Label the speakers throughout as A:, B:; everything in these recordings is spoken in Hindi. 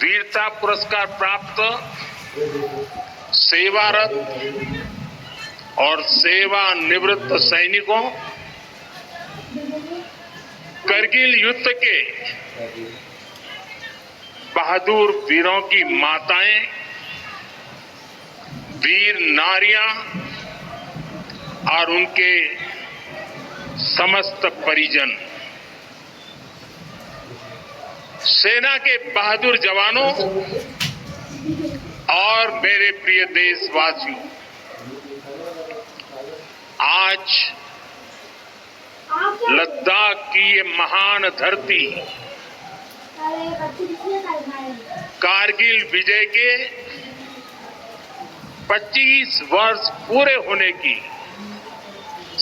A: वीरता पुरस्कार प्राप्त सेवारत और सेवानिवृत्त सैनिकों, करगिल युद्ध के बहादुर वीरों की माताएं, वीर नारियां और उनके समस्त परिजन, सेना के बहादुर जवानों और मेरे प्रिय देशवासियों, आज लद्दाख की ये महान धरती कारगिल विजय के 25 वर्ष पूरे होने की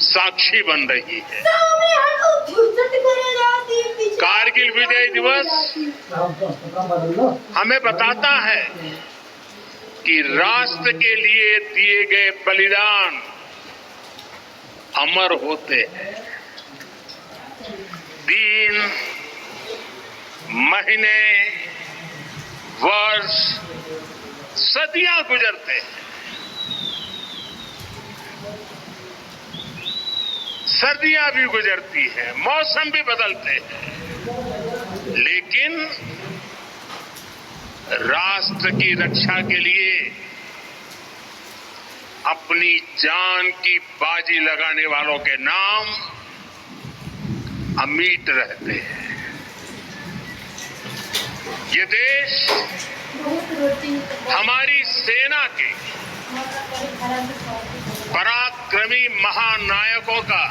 A: साक्षी बन रही है। कारगिल विजय दिवस हमें बताता है कि राष्ट्र के लिए दिए गए बलिदान अमर होते हैं। दिन, महीने, वर्ष, सदियां गुजरते हैं, सर्दियां भी गुजरती हैं, मौसम भी बदलते हैं, लेकिन राष्ट्र की रक्षा के लिए अपनी जान की बाजी लगाने वालों के नाम अमिट रहते हैं। ये देश हमारी सेना के पराक्रमी महानायकों का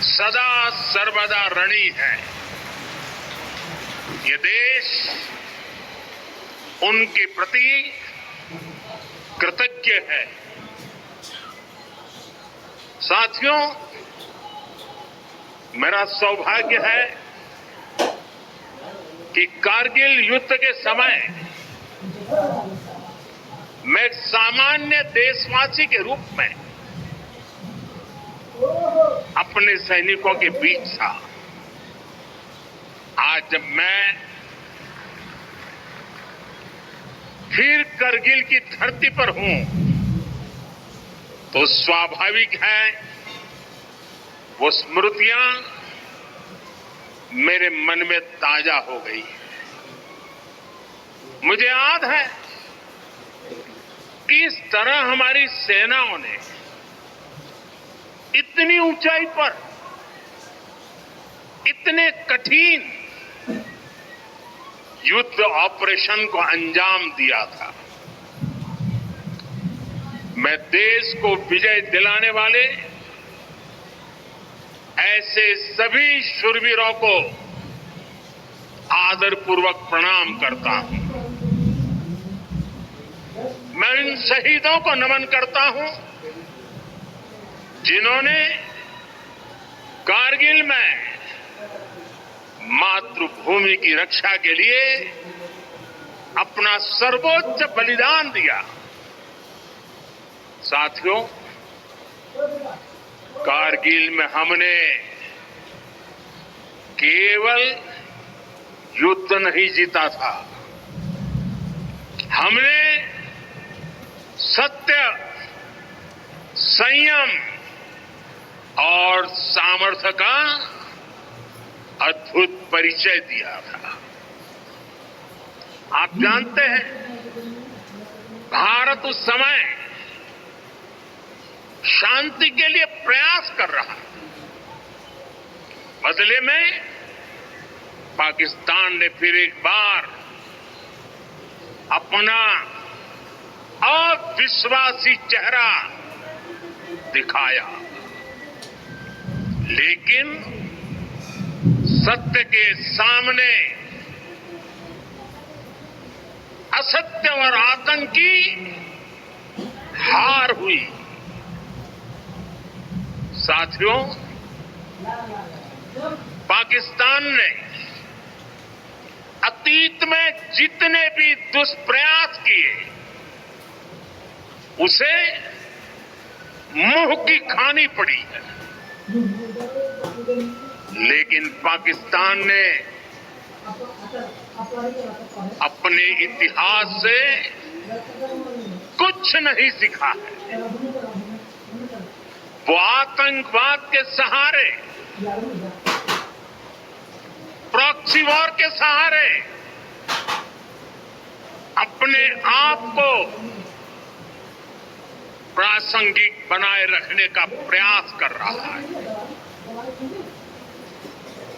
A: सदा सर्वदा ऋणी है। ये देश उनके प्रति कृतज्ञ है। साथियों, मेरा सौभाग्य है कि कारगिल युद्ध के समय मैं एक सामान्य देशवासी के रूप में अपने सैनिकों के बीच था। आज जब मैं फिर करगिल की धरती पर हूं, तो स्वाभाविक है वो स्मृतियां मेरे मन में ताजा हो गई। मुझे याद है किस तरह हमारी सेनाओं ने इतनी ऊंचाई पर इतने कठिन युद्ध ऑपरेशन को अंजाम दिया था। मैं देश को विजय दिलाने वाले ऐसे सभी शूरवीरों को आदरपूर्वक प्रणाम करता हूं। मैं इन शहीदों को नमन करता हूं जिन्होंने कारगिल में मातृभूमि की रक्षा के लिए अपना सर्वोच्च बलिदान दिया। साथियों, कारगिल में हमने केवल युद्ध नहीं जीता था, हमने सत्य, संयम और सामर्थ्य का अद्भुत परिचय दिया था। आप जानते हैं, भारत उस समय शांति के लिए प्रयास कर रहा, बदले में पाकिस्तान ने फिर एक बार अपना अविश्वासी चेहरा दिखाया। लेकिन सत्य के सामने असत्य और आतंकी हार हुई। साथियों, पाकिस्तान ने अतीत में जितने भी दुष्प्रयास किए, उसे मुंह की खानी पड़ी है। लेकिन पाकिस्तान ने अपने इतिहास से कुछ नहीं सीखा है। वो आतंकवाद के सहारे, प्रॉक्सी वॉर के सहारे अपने आप को प्रासंगिक बनाए रखने का प्रयास कर रहा है।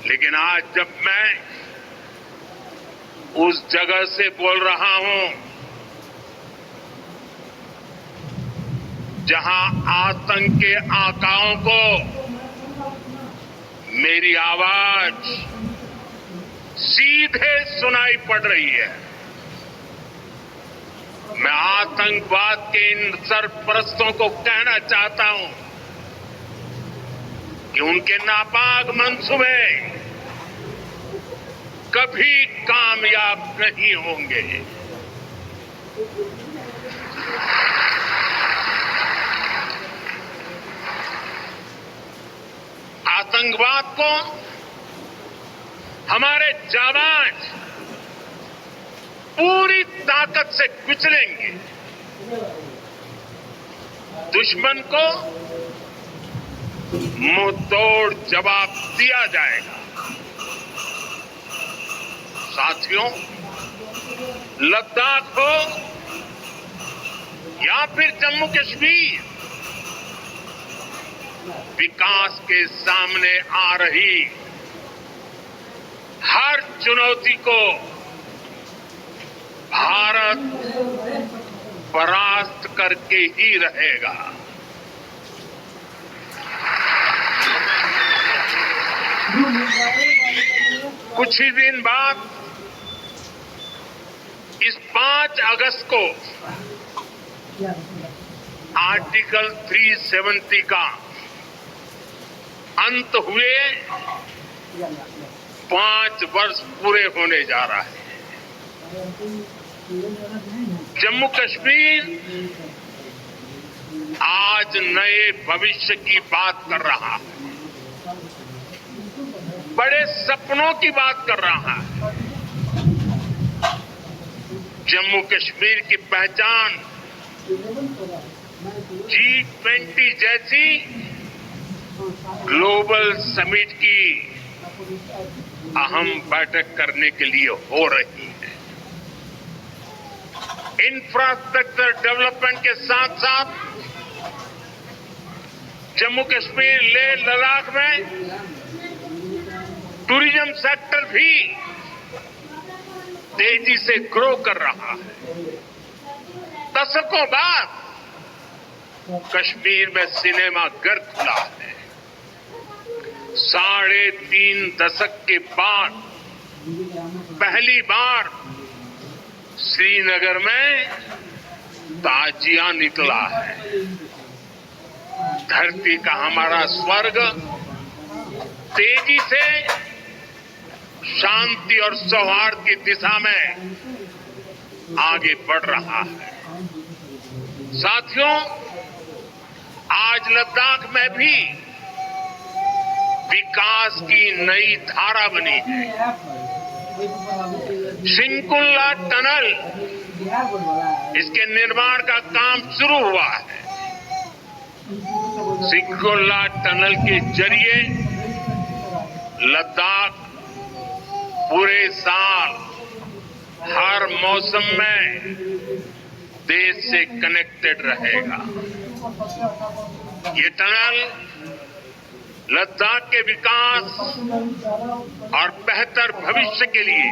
A: लेकिन आज जब मैं उस जगह से बोल रहा हूं जहां आतंक के आकाओं को मेरी आवाज सीधे सुनाई पड़ रही है, मैं आतंकवाद के इन सरपरस्तों को कहना चाहता हूं कि उनके नापाक मंसूबे कभी कामयाब नहीं होंगे। आतंकवाद को हमारे जाबाज पूरी ताकत से कुचलेंगे। दुश्मन को मुंह तोड़ जवाब दिया जाएगा। साथियों, लद्दाख हो या फिर जम्मू कश्मीर, विकास के सामने आ रही हर चुनौती को भारत परास्त करके ही रहेगा। कुछ ही दिन बाद इस 5 अगस्त को आर्टिकल 370 का अंत हुए 5 वर्ष पूरे होने जा रहा है। जम्मू कश्मीर आज नए भविष्य की बात कर रहा है, बड़े सपनों की बात कर रहा है। जम्मू कश्मीर की पहचान G20 जैसी ग्लोबल समिट की अहम बैठक करने के लिए हो रही है। इंफ्रास्ट्रक्चर डेवलपमेंट के साथ साथ जम्मू कश्मीर, लेह लद्दाख में टूरिज्म सेक्टर भी तेजी से ग्रो कर रहा है। दशकों बाद कश्मीर में सिनेमा घर खुला है। 3.5 दशक के बाद पहली बार श्रीनगर में ताजिया निकला है। धरती का हमारा स्वर्ग तेजी से शांति और सौहार्द की दिशा में आगे बढ़ रहा है। साथियों, आज लद्दाख में भी विकास की नई धारा बनी है। शिंकुल्ला टनल, इसके निर्माण का काम शुरू हुआ है। शिंकुल्ला टनल के जरिए लद्दाख पूरे साल हर मौसम में देश से कनेक्टेड रहेगा। ये टनल लद्दाख के विकास और बेहतर भविष्य के लिए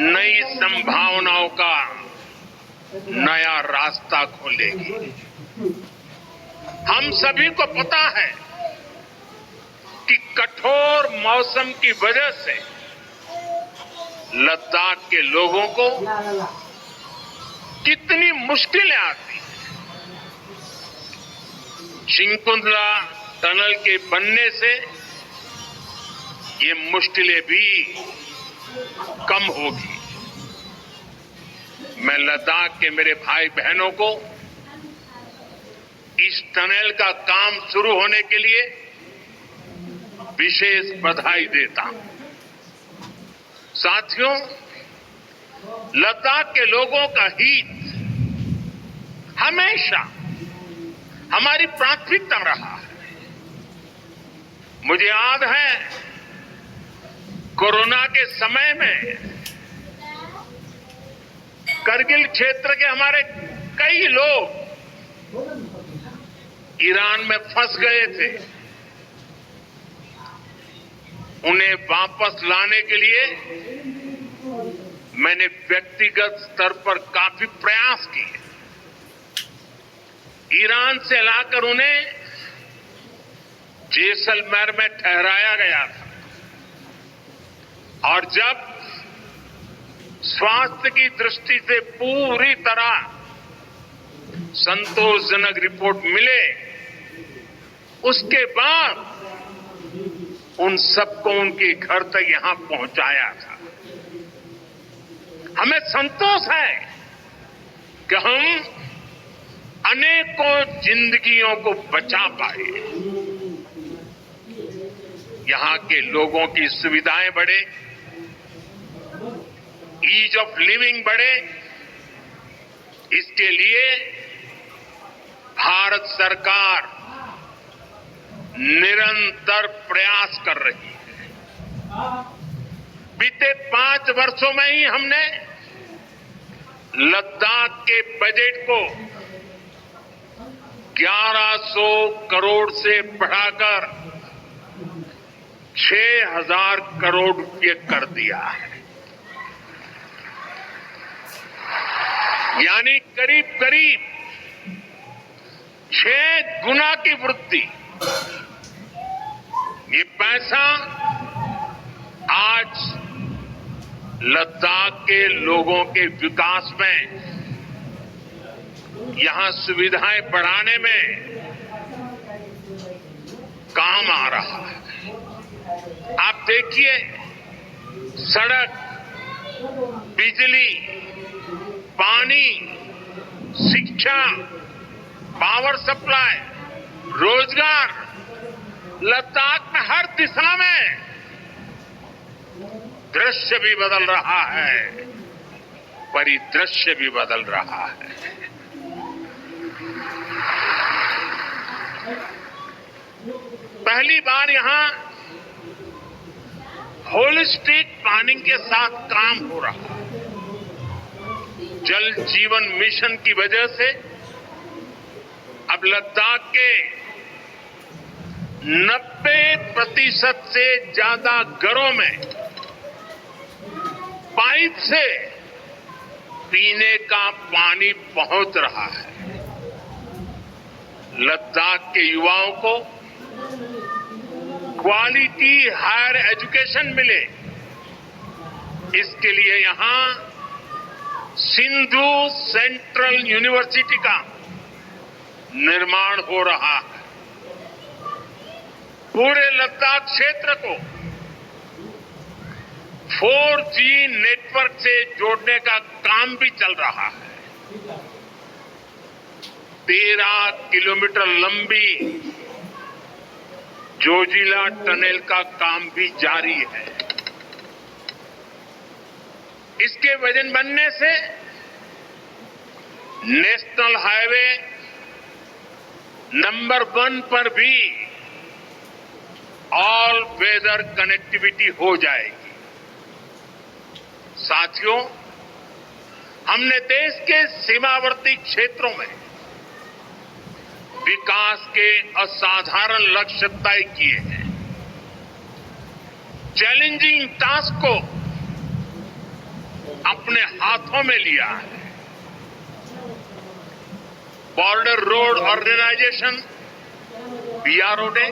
A: नई संभावनाओं का नया रास्ता खोलेगी। हम सभी को पता है कि कठोर मौसम की वजह से लद्दाख के लोगों को कितनी मुश्किलें आती हैं। शिंकुल्ला टनल के बनने से ये मुश्किलें भी कम होगी। मैं लद्दाख के मेरे भाई बहनों को इस टनल का काम शुरू होने के लिए विशेष बधाई देता हूं। साथियों, लद्दाख के लोगों का हित हमेशा हमारी प्राथमिकता रहा है। मुझे याद है कोरोना के समय में करगिल क्षेत्र के हमारे कई लोग ईरान में फंस गए थे। उन्हें वापस लाने के लिए मैंने व्यक्तिगत स्तर पर काफी प्रयास किए। ईरान से लाकर उन्हें जैसलमेर में ठहराया गया था और जब स्वास्थ्य की दृष्टि से पूरी तरह संतोषजनक रिपोर्ट मिले, उसके बाद उन सबको उनके घर तक यहां पहुंचाया था। हमें संतोष है कि हम अनेकों जिंदगियों को बचा पाए। यहां के लोगों की सुविधाएं बढ़े, ईज ऑफ लिविंग बढ़े, इसके लिए भारत सरकार निरंतर प्रयास कर रही है। बीते 5 वर्षों में ही हमने लद्दाख के बजट को 1100 करोड़ से बढ़ाकर 6000 करोड़ रुपये कर दिया है। यानी करीब करीब 6 गुना की वृद्धि। ये पैसा आज लद्दाख के लोगों के विकास में, यहां सुविधाएं बढ़ाने में काम आ रहा है। आप देखिए, सड़क, बिजली, पानी, शिक्षा, पावर सप्लाई, रोजगार, लद्दाख में हर दिशा में दृश्य भी बदल रहा है, परिदृश्य भी बदल रहा है। पहली बार यहां होलिस्टिक प्लानिंग के साथ काम हो रहा है। जल जीवन मिशन की वजह से अब लद्दाख के 90% से ज्यादा घरों में पाइप से पीने का पानी पहुंच रहा है। लद्दाख के युवाओं को क्वालिटी हायर एजुकेशन मिले, इसके लिए यहां सिंधु सेंट्रल यूनिवर्सिटी का निर्माण हो रहा है। पूरे लद्दाख क्षेत्र को 4G नेटवर्क से जोड़ने का काम भी चल रहा है। 13 किलोमीटर लंबी जोजिला टनल का काम भी जारी है। इसके वजन बनने से नेशनल हाईवे नंबर 1 पर भी ऑल वेदर कनेक्टिविटी हो जाएगी। साथियों, हमने देश के सीमावर्ती क्षेत्रों में विकास के असाधारण लक्ष्य तय किए हैं। चैलेंजिंग टास्क को अपने हाथों में लिया है। बॉर्डर रोड ऑर्गेनाइजेशन BRO ने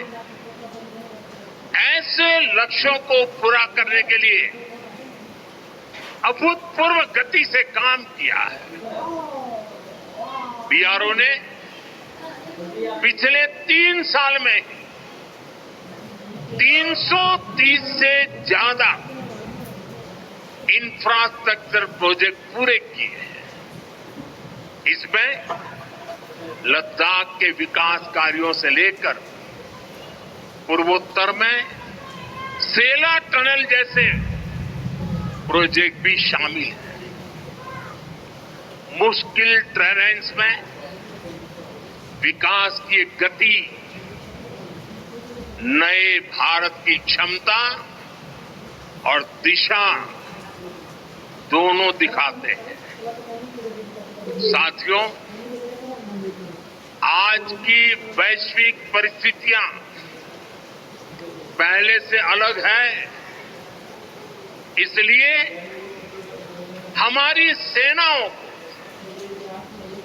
A: ऐसे लक्ष्यों को पूरा करने के लिए अभूतपूर्व गति से काम किया है। BRO ने पिछले 3 साल में 330 से ज्यादा इंफ्रास्ट्रक्चर प्रोजेक्ट पूरे किए हैं। इसमें लद्दाख के विकास कार्यों से लेकर पूर्वोत्तर में सेला टनल जैसे प्रोजेक्ट भी शामिल है। मुश्किल टेरेन्स में विकास की गति नए भारत की क्षमता और दिशा दोनों दिखाते हैं। साथियों, आज की वैश्विक परिस्थितियां पहले से अलग है, इसलिए हमारी सेनाओं को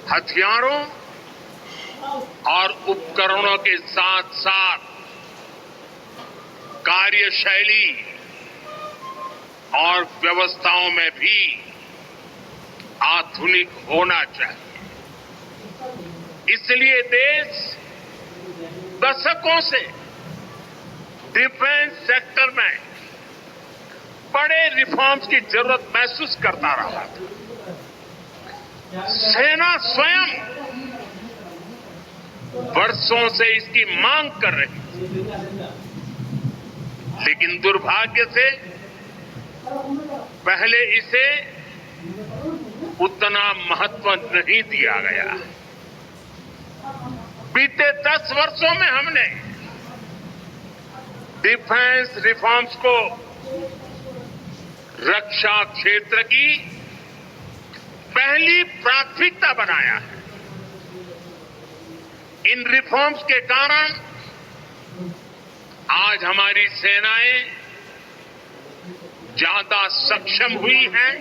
A: हथियारों और उपकरणों के साथ साथ कार्यशैली और व्यवस्थाओं में भी आधुनिक होना चाहिए। इसलिए देश दशकों से डिफेंस सेक्टर में बड़े रिफॉर्म्स की जरूरत महसूस करता रहा था। सेना स्वयं वर्षों से इसकी मांग कर रही थी, लेकिन दुर्भाग्य से पहले इसे उतना महत्व नहीं दिया गया। बीते 10 वर्षों में हमने डिफेंस रिफॉर्म्स को रक्षा क्षेत्र की पहली प्राथमिकता बनाया है। इन रिफॉर्म्स के कारण आज हमारी सेनाएं ज्यादा सक्षम हुई हैं,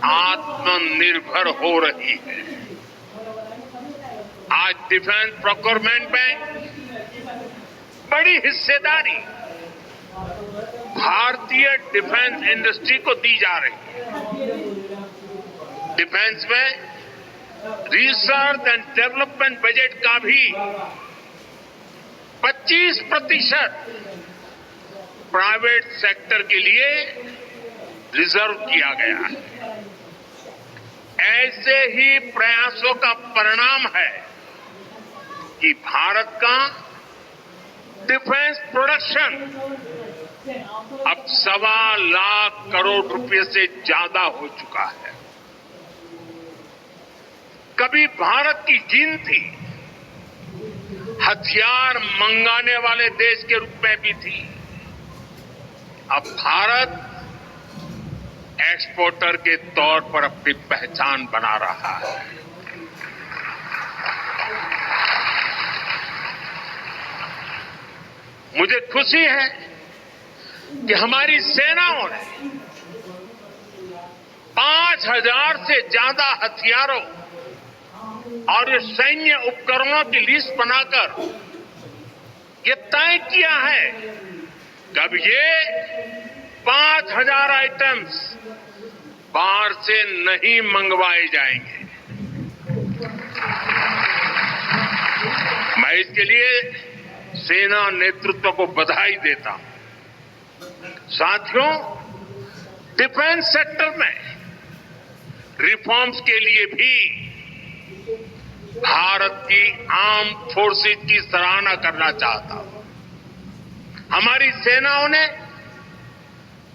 A: आत्मनिर्भर हो रही है। आज डिफेंस प्रोक्योरमेंट में बड़ी हिस्सेदारी भारतीय डिफेंस इंडस्ट्री को दी जा रही है। डिफेंस में रिसर्च एंड डेवलपमेंट बजट का भी 25% प्राइवेट सेक्टर के लिए रिजर्व किया गया है। ऐसे ही प्रयासों का परिणाम है कि भारत का डिफेंस प्रोडक्शन अब 1.25 लाख करोड़ रुपए से ज्यादा हो चुका है। कभी भारत की गिनती हथियार मंगाने वाले देश के रूप में भी थी। अब भारत एक्सपोर्टर के तौर पर अपनी पहचान बना रहा है। मुझे खुशी है कि हमारी सेनाओं ने 5000 से ज्यादा हथियारों और सैन्य उपकरणों की लिस्ट बनाकर ये तय किया है कि अब ये 5000 आइटम्स बाहर से नहीं मंगवाए जाएंगे। मैं इसके लिए सेना नेतृत्व को बधाई देता हूं। साथियों, डिफेंस सेक्टर में रिफॉर्म्स के लिए भी भारत की आर्म फोर्सेज की सराहना करना चाहता हूं। हमारी सेनाओं ने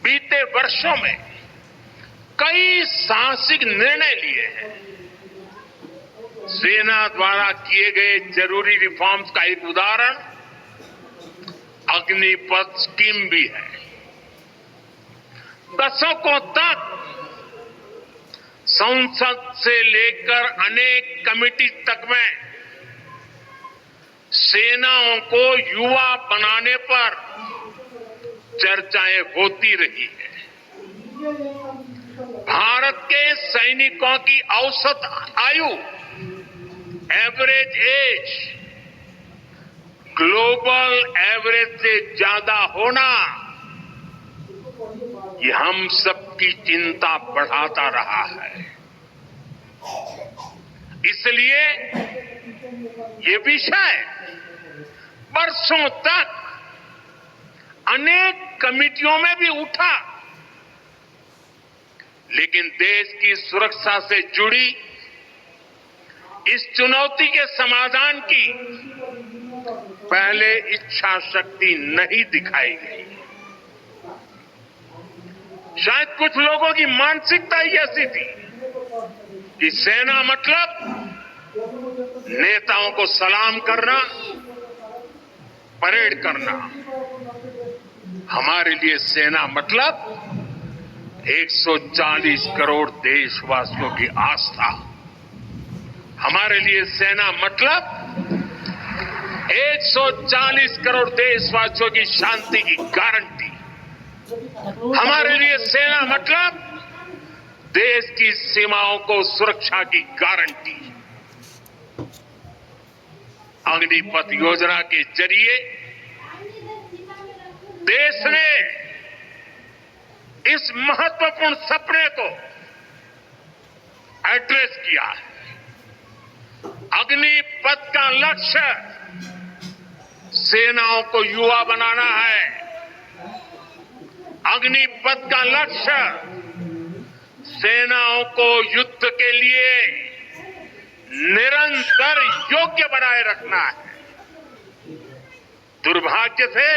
A: बीते वर्षों में कई साहसिक निर्णय लिए हैं। सेना द्वारा किए गए जरूरी रिफॉर्म्स का एक उदाहरण अग्निपथ स्कीम भी है। दशकों तक संसद से लेकर अनेक कमेटी तक में सेनाओं को युवा बनाने पर चर्चाएं होती रही है। भारत के सैनिकों की औसत आयु, एवरेज एज, ग्लोबल एवरेज से ज्यादा होना, ये हम सबकी चिंता बढ़ाता रहा है। इसलिए ये विषय वर्षों तक अनेक कमिटियों में भी उठा, लेकिन देश की सुरक्षा से जुड़ी इस चुनौती के समाधान की पहले इच्छा शक्ति नहीं दिखाई गई। शायद कुछ लोगों की मानसिकता ही ऐसी थी कि सेना मतलब नेताओं को सलाम करना, परेड करना। हमारे लिए सेना मतलब 140 करोड़ देशवासियों की आस्था। हमारे लिए सेना मतलब 140 करोड़ देशवासियों की शांति की गारंटी। हमारे लिए सेना मतलब देश की सीमाओं को सुरक्षा की गारंटी। अग्निपथ योजना के जरिए देश ने इस महत्वपूर्ण सपने को एड्रेस किया है। अग्निपथ का लक्ष्य सेनाओं को युवा बनाना है। अग्निपथ का लक्ष्य सेनाओं को युद्ध के लिए निरंतर योग्य बनाए रखना है। दुर्भाग्य से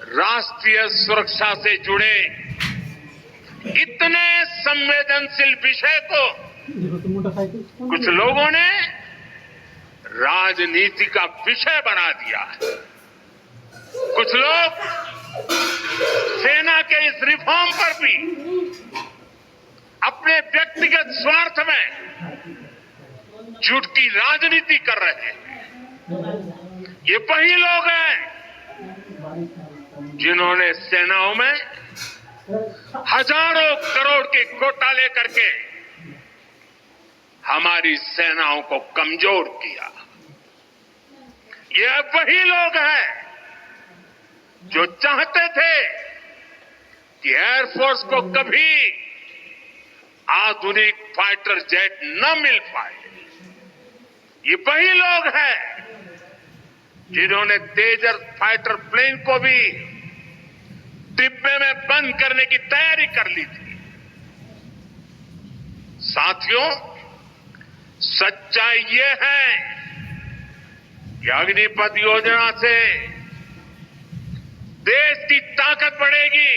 A: राष्ट्रीय सुरक्षा से जुड़े इतने संवेदनशील विषय को कुछ लोगों ने राजनीति का विषय बना दिया है। कुछ लोग सेना के इस रिफॉर्म पर भी अपने व्यक्तिगत स्वार्थ में झूठ की राजनीति कर रहे हैं। ये वही लोग हैं जिन्होंने सेनाओं में हजारों करोड़ के घोटाले करके हमारी सेनाओं को कमजोर किया। ये वही लोग हैं जो चाहते थे कि एयरफोर्स को कभी आधुनिक फाइटर जेट न मिल पाए। ये वही लोग हैं जिन्होंने तेजस फाइटर प्लेन को भी डिब्बे में बंद करने की तैयारी कर ली थी। साथियों, सच्चाई ये है कि अग्निपथ योजना से देश की ताकत बढ़ेगी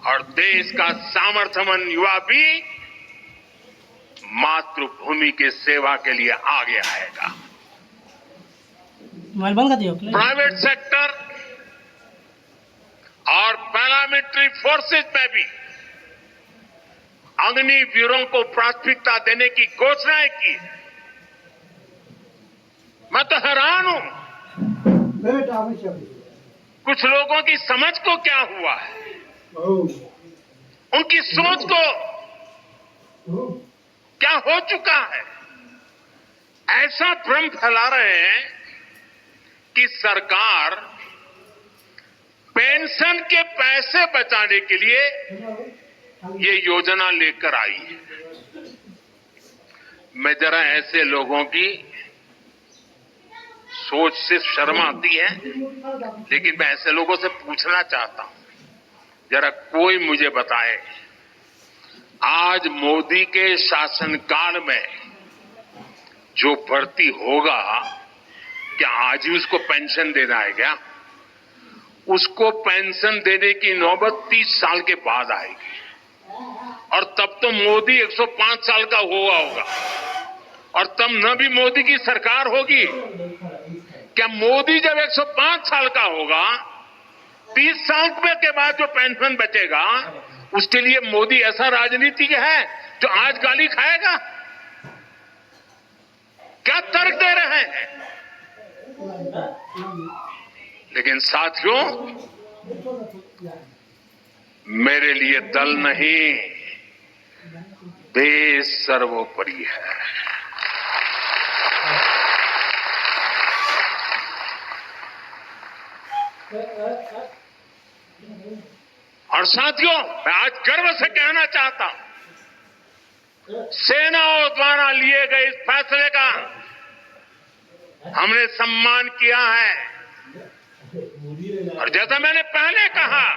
A: और देश का सामर्थ्यवान युवा भी मातृभूमि के सेवा के लिए आगे आएगा। प्राइवेट सेक्टर और पैरामिलिट्री फोर्सेस में भी अग्निवीरों को प्राथमिकता देने की घोषणाएं की। मैं तो हैरान हूं, कुछ लोगों की समझ को क्या हुआ है, उनकी सोच को क्या हो चुका है। ऐसा भ्रम फैला रहे हैं कि सरकार पेंशन के पैसे बचाने के लिए ये योजना लेकर आई है। मैं जरा ऐसे लोगों की सोच से शर्म आती है, लेकिन मैं ऐसे लोगों से पूछना चाहता हूं, जरा कोई मुझे बताए, आज मोदी के शासनकाल में जो भर्ती होगा, क्या आज ही उसको पेंशन देना है क्या? उसको पेंशन देने की नौबत 30 साल के बाद आएगी और तब तो मोदी 105 साल का हुआ होगा और तब न भी मोदी की सरकार होगी। क्या मोदी जब 105 साल का होगा, 30 साल के बाद जो पेंशन बचेगा उसके लिए मोदी ऐसा राजनीतिक है जो आज गाली खाएगा? क्या तर्क दे रहे हैं? लेकिन साथियों, मेरे लिए दल नहीं, देश सर्वोपरि है। और साथियों, मैं आज गर्व से कहना चाहता हूं, सेनाओं द्वारा लिए गए इस फैसले का हमने सम्मान किया है। और जैसा मैंने पहले कहा,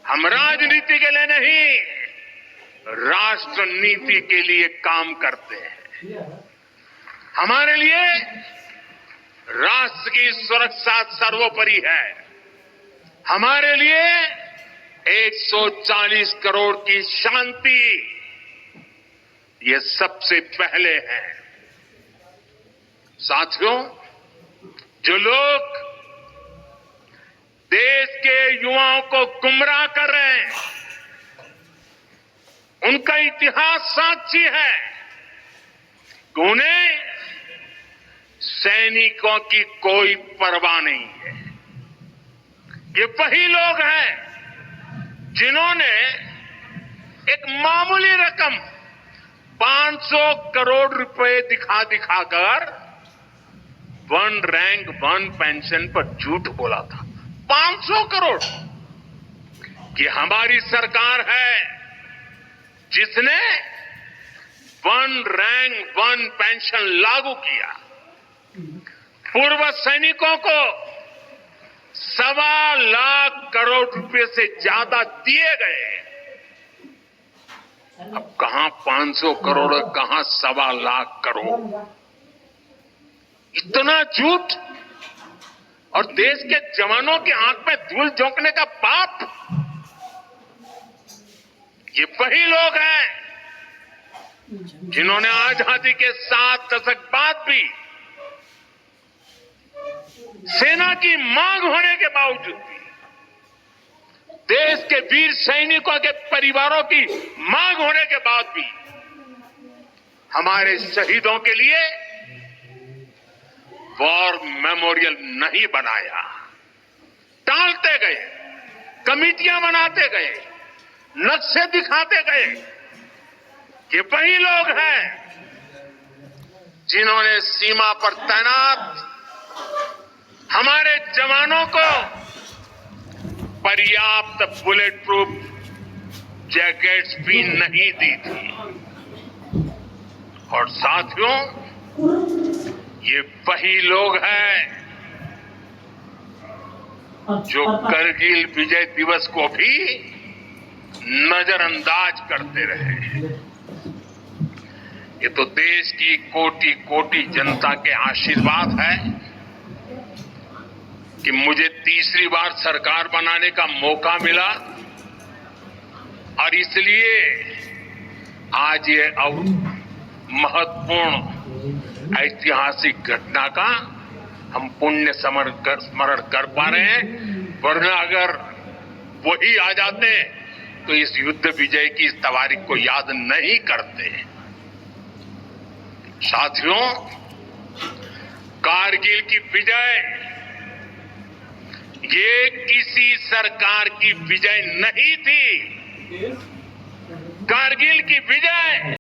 A: हम राजनीति के लिए नहीं, राष्ट्र नीति के लिए काम करते हैं। हमारे लिए राष्ट्र की सुरक्षा सर्वोपरि है। हमारे लिए 140 करोड़ की शांति ये सबसे पहले है। साथियों, जो लोग देश के युवाओं को गुमराह कर रहे हैं, उनका इतिहास साक्षी है कि उन्हें सैनिकों की कोई परवाह नहीं है। ये वही लोग हैं जिन्होंने एक मामूली रकम 500 करोड़ रुपए दिखाकर वन रैंक वन पेंशन पर झूठ बोला था। 500 करोड़। ये हमारी सरकार है जिसने वन रैंक वन पेंशन लागू किया। पूर्व सैनिकों को 1.25 लाख करोड़ रुपए से ज्यादा दिए गए। अब कहां 500 करोड़ है, कहां 1.25 लाख करोड़। इतना झूठ और देश के जवानों की आंख में धूल झोंकने का पाप। ये वही लोग हैं जिन्होंने आजादी के 7 दशक बाद भी सेना की मांग होने के बावजूद भी, देश के वीर सैनिकों के परिवारों की मांग होने के बाद भी हमारे शहीदों के लिए वॉर मेमोरियल नहीं बनाया। टालते गए, कमिटियां बनाते गए, नक्शे दिखाते गए। ये वही लोग हैं जिन्होंने सीमा पर तैनात हमारे जवानों को पर्याप्त बुलेट प्रूफ जैकेट्स भी नहीं दी थी। और साथियों, ये वही लोग हैं जो करगिल विजय दिवस को भी नजरअंदाज करते रहे। ये तो देश की कोटि कोटि जनता के आशीर्वाद है कि मुझे तीसरी बार सरकार बनाने का मौका मिला और इसलिए आज ये महत्वपूर्ण ऐतिहासिक घटना का हम पुण्य स्मरण कर पा रहे हैं। वरना अगर वही आ जाते तो इस युद्ध विजय की इस तारीख को याद नहीं करते। साथियों, कारगिल की विजय ये किसी सरकार की विजय नहीं थी। कारगिल की विजय